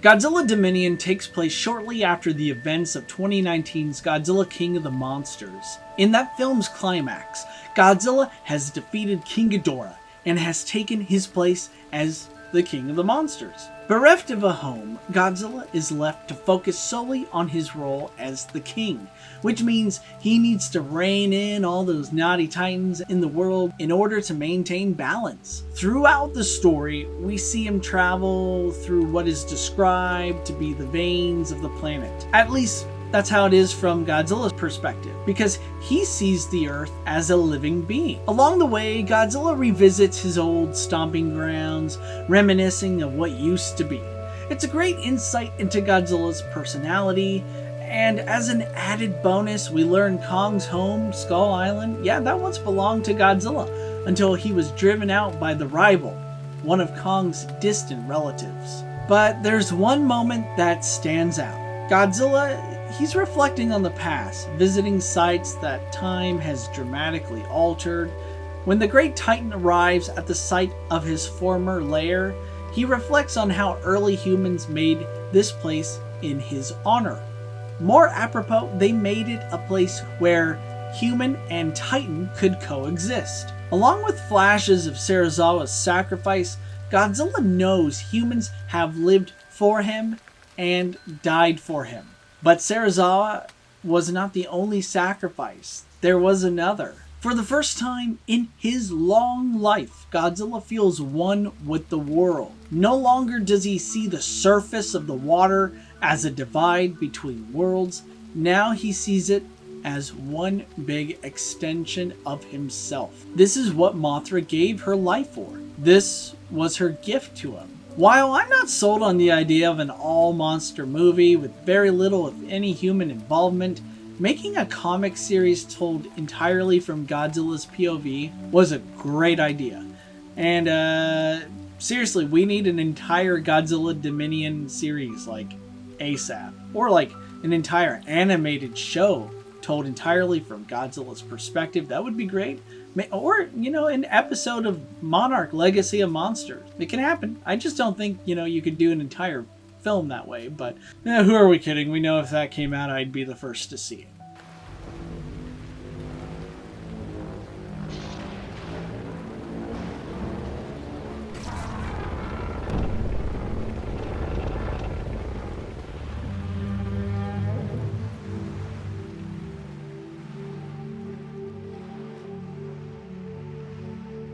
Godzilla Dominion takes place shortly after the events of 2019's Godzilla King of the Monsters. In that film's climax, Godzilla has defeated King Ghidorah and has taken his place as the King of the Monsters. Bereft of a home, Godzilla is left to focus solely on his role as the king, which means he needs to rein in all those naughty titans in the world in order to maintain balance. Throughout the story, we see him travel through what is described to be the veins of the planet. At least, that's how it is from Godzilla's perspective, because he sees the Earth as a living being. Along the way, Godzilla revisits his old stomping grounds, reminiscing of what used to be. It's a great insight into Godzilla's personality, and as an added bonus, we learn Kong's home, Skull Island, that once belonged to Godzilla, until he was driven out by the rival, one of Kong's distant relatives. But there's one moment that stands out. Godzilla, he's reflecting on the past, visiting sites that time has dramatically altered. When the Great Titan arrives at the site of his former lair, he reflects on how early humans made this place in his honor. More apropos, they made it a place where human and Titan could coexist. Along with flashes of Serizawa's sacrifice, Godzilla knows humans have lived for him and died for him. But Serizawa was not the only sacrifice. There was another. For the first time in his long life, Godzilla feels one with the world. No longer does he see the surface of the water as a divide between worlds. Now he sees it as one big extension of himself. This is what Mothra gave her life for. This was her gift to him. While I'm not sold on the idea of an all-monster movie with very little, if any, human involvement, making a comic series told entirely from Godzilla's POV was a great idea. And seriously, we need an entire Godzilla Dominion series, like ASAP. Or like an entire animated show told entirely from Godzilla's perspective. That would be great. Or, an episode of Monarch Legacy of Monsters. It can happen. I just don't think, you could do an entire film that way. But who are we kidding? We know if that came out, I'd be the first to see it.